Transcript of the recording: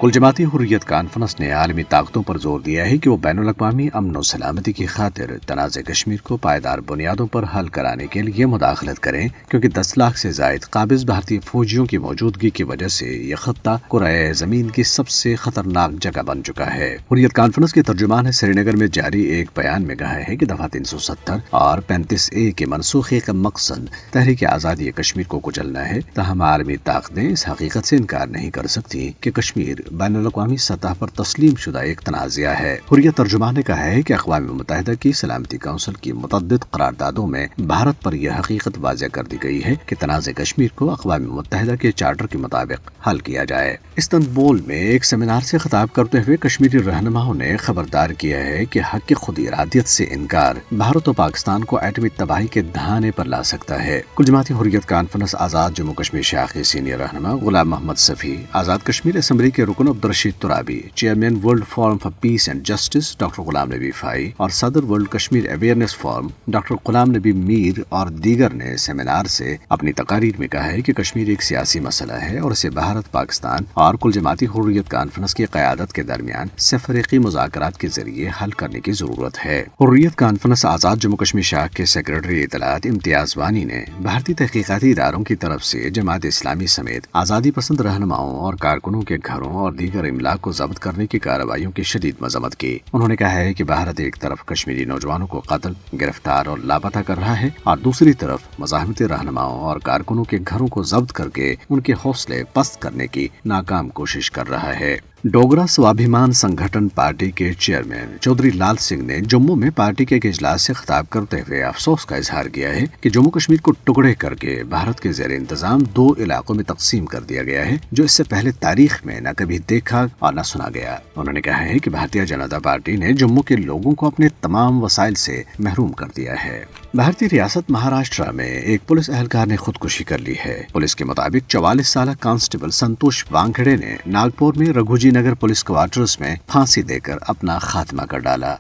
کل جماعتی حریت کانفرنس نے عالمی طاقتوں پر زور دیا ہے کہ وہ بین الاقوامی امن و سلامتی کی خاطر تنازع کشمیر کو پائیدار بنیادوں پر حل کرانے کے لیے مداخلت کریں، کیونکہ 10 لاکھ سے زائد قابض بھارتی فوجیوں کی موجودگی کی وجہ سے یہ خطہ کرۂ زمین کی سب سے خطرناک جگہ بن چکا ہے۔ حریت کانفرنس کے ترجمان نے سری نگر میں جاری ایک بیان میں کہا ہے کہ دفعہ 370 اور 35A کے منسوخی کا مقصد تحریک آزادی کشمیر کو کچلنا ہے، تاہم عالمی طاقتیں اس حقیقت سے انکار نہیں کر سکتی کہ کشمیر بین الاقوامی سطح پر تسلیم شدہ ایک تنازعہ ہے۔ حریت ترجمان نے کہا ہے کہ اقوام متحدہ کی سلامتی کونسل کی متعدد قراردادوں میں بھارت پر یہ حقیقت واضح کر دی گئی ہے کہ تنازع کشمیر کو اقوام متحدہ کے چارٹر کے مطابق حل کیا جائے۔ استنبول میں ایک سیمینار سے خطاب کرتے ہوئے کشمیری رہنماؤں نے خبردار کیا ہے کہ حق خود ارادیت سے انکار بھارت و پاکستان کو ایٹمی تباہی کے دہانے پر لا سکتا ہے۔ کل جماعتی حریت کانفرنس آزاد جموں کشمیر شاخ کے سینئر رہنما غلام محمد صفی، آزاد کشمیر اسمبلی کے رکن Abdul Rashid Turabi, chairman world forum for peace and justice doctor Ghulam Nabi Fai اور صدر world Kashmir awareness forum doctor Ghulam Nabi میر اور دیگر نے سیمینار سے اپنی تقاریر میں کہا ہے کہ کشمیر ایک سیاسی مسئلہ ہے اور اسے بھارت، پاکستان اور کل جماعتی حریت کانفرنس کی قیادت کے درمیان سفریقی مذاکرات کے ذریعے حل کرنے کی ضرورت ہے۔ حریت کانفرنس آزاد جموں کشمیر شاخ کے سیکرٹری اطلاعات امتیاز وانی نے بھارتی تحقیقاتی اداروں کی طرف سے جماعت اسلامی سمیت آزادی پسند رہنماؤں اور کارکنوں کے گھروں اور دیگر املاک کو ضبط کرنے کی کارروائیوں کی شدید مذمت کی۔ انہوں نے کہا ہے کہ بھارت ایک طرف کشمیری نوجوانوں کو قتل، گرفتار اور لاپتہ کر رہا ہے اور دوسری طرف مزاحمتی رہنماؤں اور کارکنوں کے گھروں کو ضبط کر کے ان کے حوصلے پست کرنے کی ناکام کوشش کر رہا ہے۔ ڈوگرا سوابھیمان سنگھٹن پارٹی کے چیئرمین چودھری لال سنگھ نے جموں میں پارٹی کے ایک اجلاس سے خطاب کرتے ہوئے افسوس کا اظہار کیا ہے کہ جموں کشمیر کو ٹکڑے کر کے بھارت کے زیر انتظام 2 علاقوں میں تقسیم کر دیا گیا ہے، جو اس سے پہلے تاریخ میں نہ کبھی دیکھا اور نہ سنا گیا۔ انہوں نے کہا ہے کہ بھارتیہ جنتا پارٹی نے جموں کے لوگوں کو اپنے تمام وسائل سے محروم کر دیا ہے۔ بھارتی ریاست مہاراشٹرا میں ایک پولیس اہلکار نے خودکشی کر لی ہے۔ پولیس کے مطابق 44 سالہ کانسٹیبل سنتوش وانکھڑے نے ناگپور میں رگھوجی نگر پولیس کوارٹرز میں پھانسی دے کر اپنا خاتمہ کر ڈالا۔